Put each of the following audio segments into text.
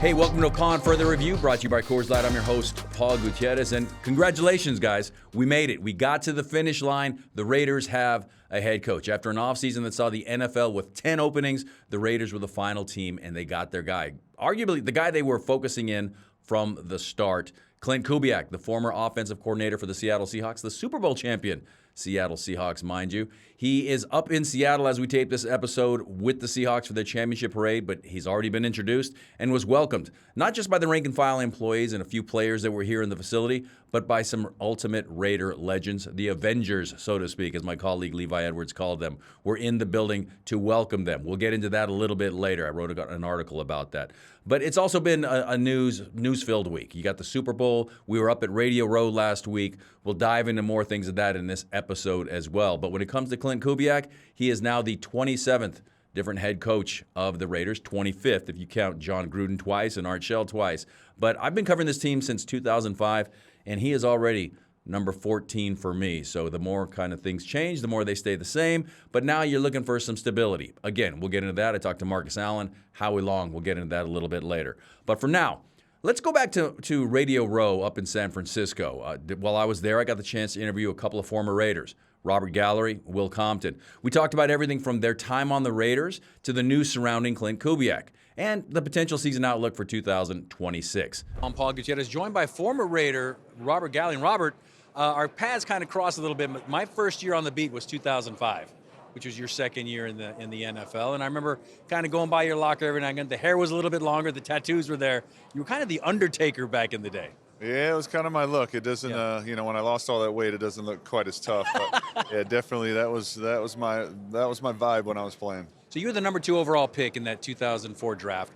Hey, welcome to Con Further Review, brought to you by Coors Light. I'm your host, Paul Gutierrez, and congratulations, guys. We made it. We got to the finish line. The Raiders have a head coach. After an offseason that saw the NFL with 10 openings, the Raiders were the final team, and they got their guy. Arguably, the guy they were focusing in from the start. Klint Kubiak, the former offensive coordinator for the Seattle Seahawks, the Super Bowl champion Seattle Seahawks, mind you. He is up in Seattle as we tape this episode with the Seahawks for their championship parade, but he's already been introduced and was welcomed, not just by the rank and file employees and a few players that were here in the facility, but by some ultimate Raider legends, the Avengers, so to speak, as my colleague Levi Edwards called them, were in the building to welcome them. We'll get into that a little bit later. I wrote an article about that. But it's also been a news-filled week. You got the Super Bowl. We were up at Radio Row last week. We'll dive into more things of that in this episode as well. But when it comes to Klint Kubiak, he is now the 27th different head coach of the Raiders, 25th if you count John Gruden twice and Art Shell twice. But I've been covering this team since 2005, and he is already number 14 for me. So the more kind of things change, the more they stay the same. But now you're looking for some stability. Again, we'll get into that. I talked to Marcus Allen, Howie Long. We'll get into that a little bit later. But for now, let's go back to Radio Row up in San Francisco. While I was there, I got the chance to interview a couple of former Raiders, Robert Gallery, Will Compton. We talked about everything from their time on the Raiders to the news surrounding Klint Kubiak and the potential season outlook for 2026. I'm Paul Gutierrez, joined by former Raider Robert Gallery. And Robert, our paths kind of crossed a little bit. My first year on the beat was 2005, which was your second year in the NFL. And I remember kind of going by your locker every now and again. The hair was a little bit longer. The tattoos were there. You were kind of the Undertaker back in the day. Yeah, it was kind of my look. It doesn't, when I lost all that weight, it doesn't look quite as tough. But yeah, definitely that was my vibe when I was playing. So you were the number 2 overall pick in that 2004 draft.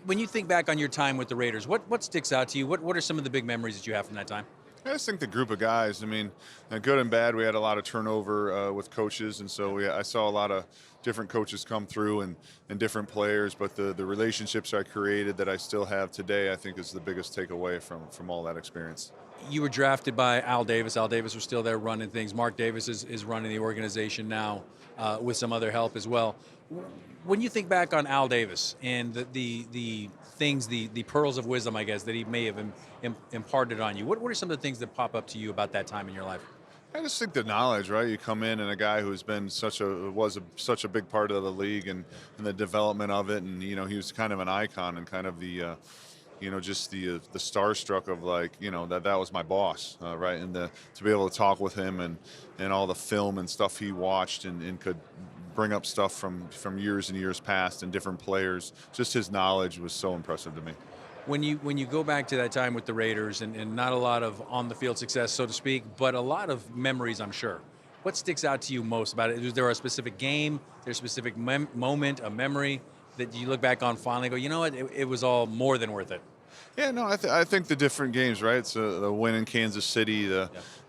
When you think back on your time with the Raiders, what sticks out to you? What are some of the big memories that you have from that time? I just think the group of guys, good and bad, we had a lot of turnover with coaches, and so I saw a lot of different coaches come through and different players, but the relationships I created that I still have today, I think is the biggest takeaway from all that experience. You were drafted by Al Davis. Al Davis was still there running things. Mark Davis is running the organization now with some other help as well. When you think back on Al Davis and the things, the pearls of wisdom, I guess, that he may have imparted on you, what are some of the things that pop up to you about that time in your life? I just think the knowledge, right? You come in and a guy who's been such a big part of the league and the development of it, and he was kind of an icon and kind of the just the starstruck of that was my boss, right? And to be able to talk with him and all the film and stuff he watched and could bring up stuff from years and years past and different players. Just his knowledge was so impressive to me. When you go back to that time with the Raiders and not a lot of on-the-field success, so to speak, but a lot of memories, I'm sure. What sticks out to you most about it? Is there a specific game, there's a specific moment, a memory that you look back on fondly and go, you know what, it was all more than worth it? Yeah, no, I think the different games, right? So the win in Kansas City,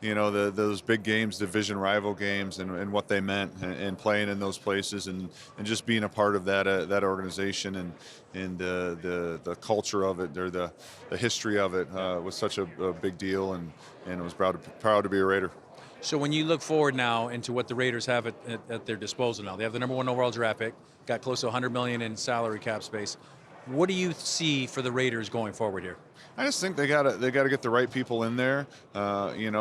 those big games, division rival games, and what they meant, and playing in those places, and just being a part of that organization, and the culture of it, or the history of it, was such a big deal, and I was proud to be a Raider. So when you look forward now into what the Raiders have at their disposal now, they have the number 1 overall draft pick, got close to $100 million in salary cap space. What do you see for the Raiders going forward here? I just think they gotta get the right people in there.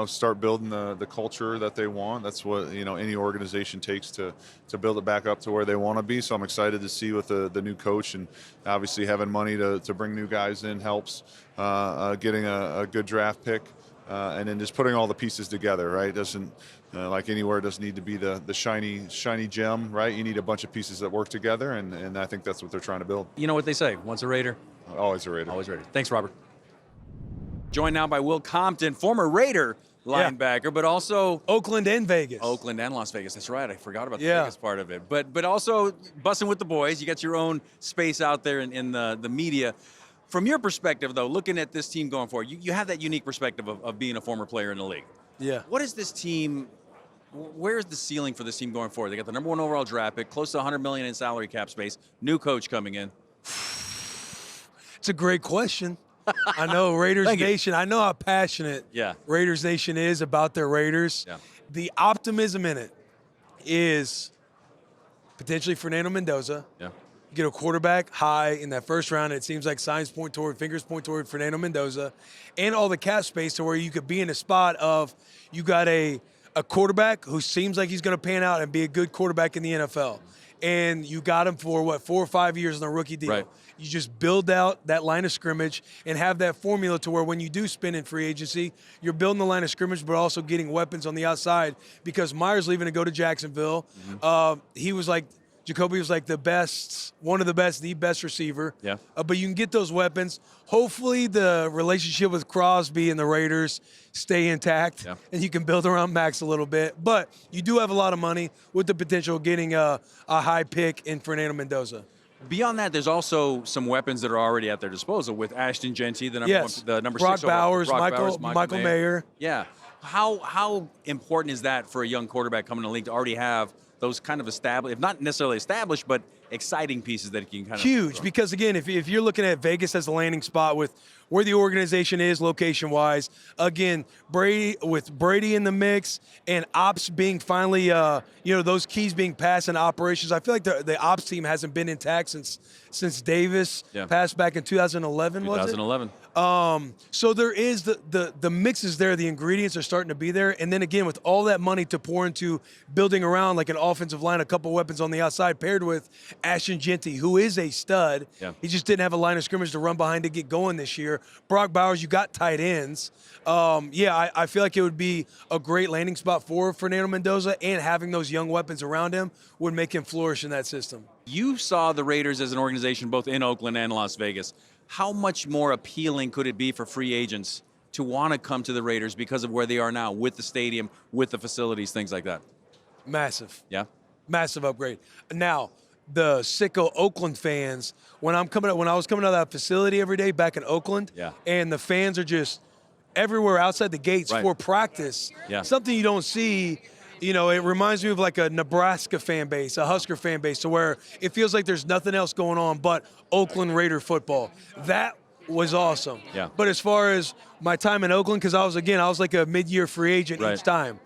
Start building the culture that they want. That's what any organization takes to build it back up to where they want to be. So I'm excited to see with the new coach, and obviously having money to bring new guys in helps. Getting a good draft pick. And then just putting all the pieces together, right? Doesn't like anywhere, doesn't need to be the shiny gem, right? You need a bunch of pieces that work together, and I think that's what they're trying to build. You know what they say, once a Raider, always a Raider. Always a Raider. Thanks, Robert. Joined now by Will Compton, former Raider linebacker, but also Oakland and Vegas. Oakland and Las Vegas. That's right. I forgot about the Vegas part of it. But also busting with the boys. You got your own space out there in the media. From your perspective, though, looking at this team going forward, you have that unique perspective of being a former player in the league. Yeah. What is this team? Where's the ceiling for this team going forward? They got the number 1 overall draft pick, close to $100 million in salary cap space, new coach coming in. It's a great question. I know Raiders Nation. I know how passionate Raiders Nation is about their Raiders. Yeah. The optimism in it is potentially Fernando Mendoza. Yeah. You get a quarterback high in that first round. It seems like fingers point toward Fernando Mendoza, and all the cap space to where you could be in a spot of you got a quarterback who seems like he's going to pan out and be a good quarterback in the NFL. And you got him for, 4 or 5 years on a rookie deal. Right. You just build out that line of scrimmage and have that formula to where when you do spin in free agency, you're building the line of scrimmage but also getting weapons on the outside because Meyer's leaving to go to Jacksonville. Jacoby was like the best receiver. Yeah. But you can get those weapons. Hopefully the relationship with Crosby and the Raiders stay intact, and you can build around Max a little bit. But you do have a lot of money with the potential of getting a high pick in Fernando Mendoza. Beyond that, there's also some weapons that are already at their disposal with Ashton Genty, the number Brock 6. Bowers, Bowers, Michael Mayer. Yeah. How important is that for a young quarterback coming to the league to already have those kind of established, if not necessarily established, but exciting pieces that you can kind of huge, because again, if you're looking at Vegas as a landing spot with where the organization is location-wise, again, Brady in the mix and ops being finally, those keys being passed in operations. I feel like the ops team hasn't been intact since Davis passed back in 2011. 2011. So there is the mix is there, the ingredients are starting to be there, and then again with all that money to pour into building around like an offensive line, a couple weapons on the outside paired with Ashton Genty, who is a stud. Yeah. He just didn't have a line of scrimmage to run behind to get going this year. Brock Bowers, you got tight ends. I feel like it would be a great landing spot for Fernando Mendoza, and having those young weapons around him would make him flourish in that system. You saw the Raiders as an organization both in Oakland and Las Vegas. How much more appealing could it be for free agents to want to come to the Raiders because of where they are now with the stadium, with the facilities, things like that? Massive. Yeah? Massive upgrade. Now, the sicko Oakland fans, when I was coming out of that facility every day back in Oakland, and the fans are just everywhere outside the gates for practice, something you don't see. It reminds me of like a Nebraska fan base, a Husker fan base, to where it feels like there's nothing else going on but Oakland Raider football. That was awesome. Yeah. But as far as my time in Oakland, because I was like a mid-year free agent each time.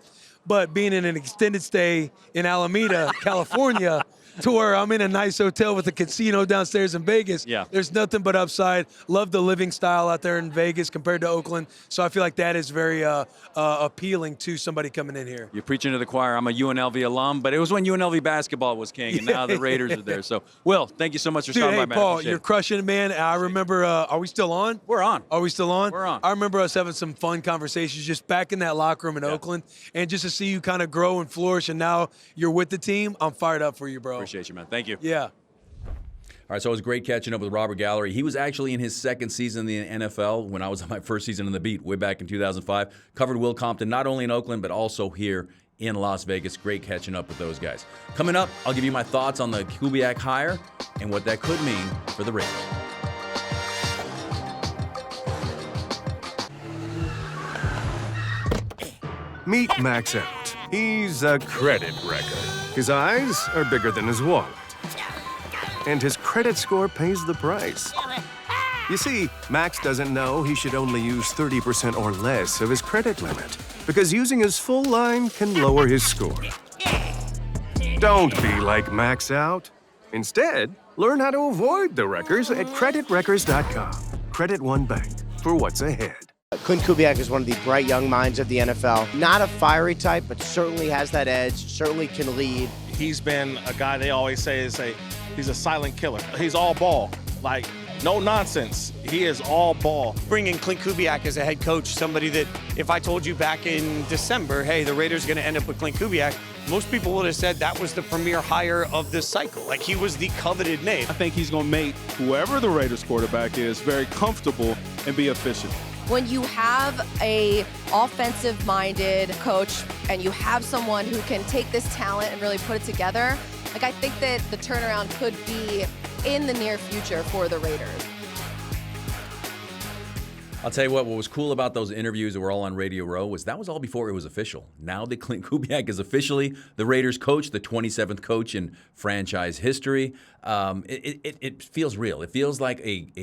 But being in an extended stay in Alameda, California, to where I'm in a nice hotel with a casino downstairs in Vegas. Yeah. There's nothing but upside. Love the living style out there in Vegas compared to Oakland. So I feel like that is very appealing to somebody coming in here. You're preaching to the choir. I'm a UNLV alum, but it was when UNLV basketball was king, and now the Raiders are there. So, Will, thank you so much for stopping by, man. Paul, you're crushing it, man. I remember, are we still on? We're on. Are we still on? We're on. I remember us having some fun conversations just back in that locker room in Oakland, and just to see you kind of grow and flourish, and now you're with the team. I'm fired up for you, bro. Appreciate you, man. Thank you. Yeah. All right, so it was great catching up with Robert Gallery. He was actually in his second season in the NFL when I was on my first season in the beat way back in 2005. Covered Will Compton not only in Oakland but also here in Las Vegas. Great catching up with those guys. Coming up, I'll give you my thoughts on the Kubiak hire and what that could mean for the Raiders. Meet Max Out. He's a credit wrecker. His eyes are bigger than his wallet. And his credit score pays the price. You see, Max doesn't know he should only use 30% or less of his credit limit, because using his full line can lower his score. Don't be like Max Out. Instead, learn how to avoid the wreckers at creditwreckers.com. Credit One Bank, for what's ahead. Klint Kubiak is one of the bright young minds of the NFL. Not a fiery type, but certainly has that edge, certainly can lead. He's been a guy they always say he's a silent killer. He's all ball, like no nonsense. He is all ball. Bringing Klint Kubiak as a head coach, somebody that if I told you back in December, hey, the Raiders are going to end up with Klint Kubiak, most people would have said that was the premier hire of this cycle. Like, he was the coveted name. I think he's going to make whoever the Raiders quarterback is very comfortable and be efficient. When you have a offensive-minded coach and you have someone who can take this talent and really put it together, like, I think that the turnaround could be in the near future for the Raiders. I'll tell you what was cool about those interviews that were all on Radio Row was that was all before it was official. Now that Klint Kubiak is officially the Raiders coach, the 27th coach in franchise history, it feels real. It feels like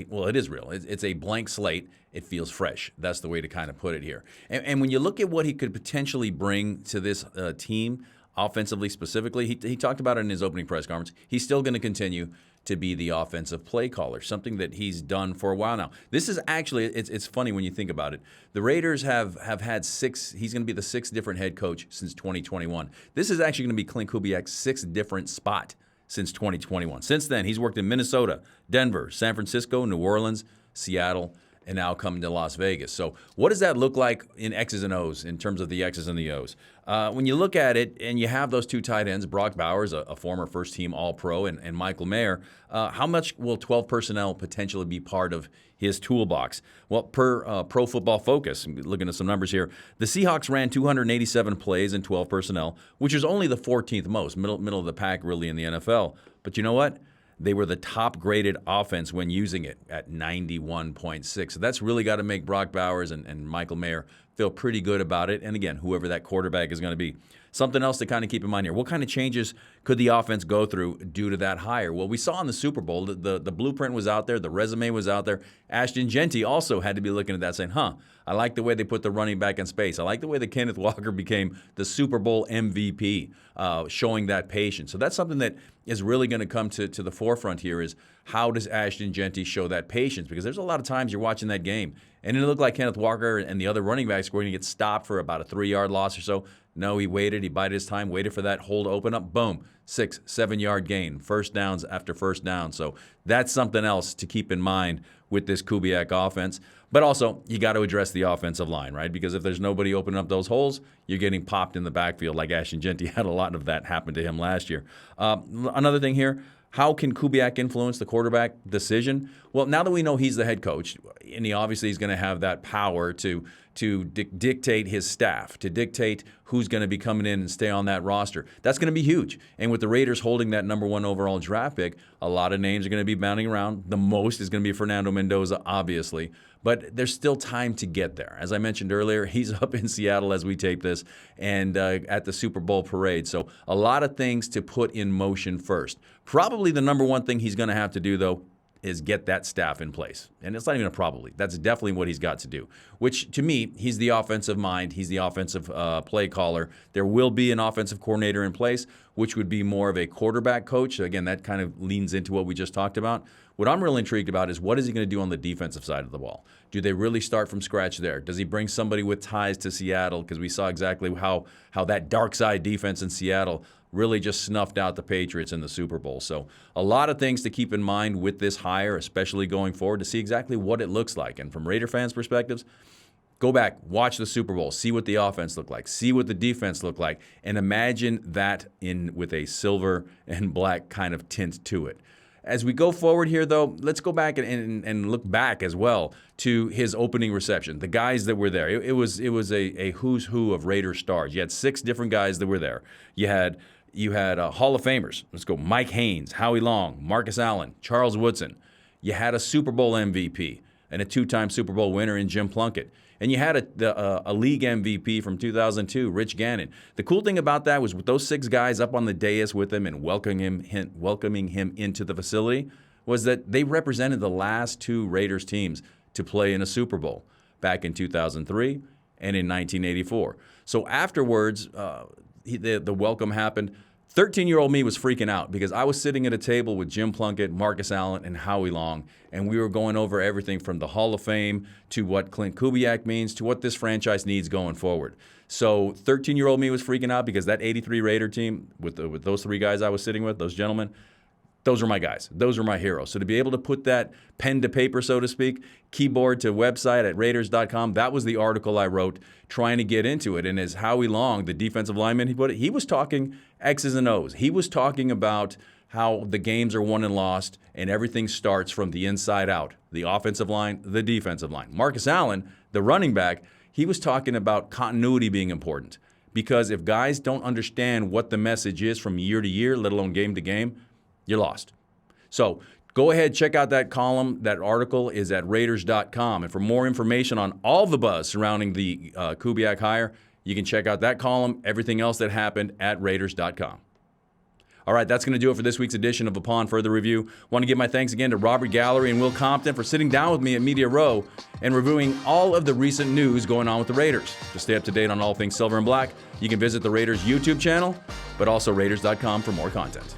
well, it is real. It's a blank slate. It feels fresh. That's the way to kind of put it here. And when you look at what he could potentially bring to this team, offensively specifically, he talked about it in his opening press conference. He's still going to continue to be the offensive play caller, something that he's done for a while now. This is actually, it's funny when you think about it. The Raiders have had he's going to be the sixth different head coach since 2021. This is actually going to be Klint Kubiak's sixth different spot since 2021. Since then, he's worked in Minnesota, Denver, San Francisco, New Orleans, Seattle, and now coming to Las Vegas. So what does that look like in X's and O's, in terms of the X's and the O's? When you look at it and you have those two tight ends, Brock Bowers, a former first-team All-Pro, and Michael Mayer, how much will 12 personnel potentially be part of his toolbox? Well, per Pro Football Focus, looking at some numbers here, the Seahawks ran 287 plays in 12 personnel, which is only the 14th most, middle of the pack really in the NFL. But you know what? They were the top-graded offense when using it at 91.6. So that's really got to make Brock Bowers and Michael Mayer feel pretty good about it. And again, whoever that quarterback is going to be. Something else to kind of keep in mind here. What kind of changes could the offense go through due to that hire? Well, we saw in the Super Bowl, the blueprint was out there, the resume was out there. Ashton Genty also had to be looking at that saying, I like the way they put the running back in space. I like the way that Kenneth Walker became the Super Bowl MVP, showing that patience. So that's something that is really going to come to the forefront here is how does Ashton Genty show that patience? Because there's a lot of times you're watching that game, and it looked like Kenneth Walker and the other running backs were going to get stopped for about a 3-yard loss or so. No, he waited. He bided his time, waited for that hole to open up. Boom, 6-7 yard gain, first downs after first down. So that's something else to keep in mind with this Kubiak offense. But also, you got to address the offensive line, right? Because if there's nobody opening up those holes, you're getting popped in the backfield like Ashton Genty had a lot of that happen to him last year. Another thing here, how can Kubiak influence the quarterback decision? Well, now that we know he's the head coach, and he obviously is going to have that power to dictate his staff, to dictate who's going to be coming in and stay on that roster. That's going to be huge. And with the Raiders holding that number 1 overall draft pick, a lot of names are going to be bounding around. The most is going to be Fernando Mendoza, obviously. But there's still time to get there. As I mentioned earlier, he's up in Seattle as we tape this and at the Super Bowl parade. So a lot of things to put in motion first. Probably the number one thing he's going to have to do, though, is get that staff in place. And it's not even a probably. That's definitely what he's got to do, which to me, he's the offensive mind. He's the offensive play caller. There will be an offensive coordinator in place, which would be more of a quarterback coach. Again, that kind of leans into what we just talked about. What I'm really intrigued about is what is he going to do on the defensive side of the ball? Do they really start from scratch there? Does he bring somebody with ties to Seattle? Because we saw exactly how that dark side defense in Seattle really just snuffed out the Patriots in the Super Bowl. So a lot of things to keep in mind with this hire, especially going forward, to see exactly what it looks like. And from Raider fans' perspectives, go back, watch the Super Bowl, see what the offense looked like, see what the defense looked like, and imagine that with a silver and black kind of tint to it. As we go forward here, though, let's go back and look back as well to his opening reception, the guys that were there. It was a who's who of Raider stars. You had 6 different guys that were there. You had Hall of Famers. Let's go. Mike Haynes, Howie Long, Marcus Allen, Charles Woodson. You had a Super Bowl MVP and a 2-time Super Bowl winner in Jim Plunkett. And you had a league MVP from 2002, Rich Gannon. The cool thing about that was with those 6 guys up on the dais with him and welcoming him into the facility was that they represented the last 2 Raiders teams to play in a Super Bowl back in 2003 and in 1984. So afterwards, the welcome happened. 13-year-old me was freaking out because I was sitting at a table with Jim Plunkett, Marcus Allen, and Howie Long, and we were going over everything from the Hall of Fame to what Klint Kubiak means to what this franchise needs going forward. So 13-year-old me was freaking out because that 83 Raider team with those 3 guys I was sitting with, those gentlemen, those were my guys. Those were my heroes. So to be able to put that pen to paper, so to speak, keyboard to website at Raiders.com, that was the article I wrote trying to get into it. And as Howie Long, the defensive lineman, he put it, he was talking X's and O's. He was talking about how the games are won and lost and everything starts from the inside out, the offensive line, the defensive line. Marcus Allen, the running back, he was talking about continuity being important because if guys don't understand what the message is from year to year, let alone game to game, you're lost. So go ahead, check out that column. That article is at Raiders.com. And for more information on all the buzz surrounding the Kubiak hire, you can check out that column, everything else that happened at Raiders.com. All right, that's going to do it for this week's edition of Upon Further Review. Want to give my thanks again to Robert Gallery and Will Compton for sitting down with me at Media Row and reviewing all of the recent news going on with the Raiders. To stay up to date on all things silver and black, you can visit the Raiders YouTube channel, but also Raiders.com for more content.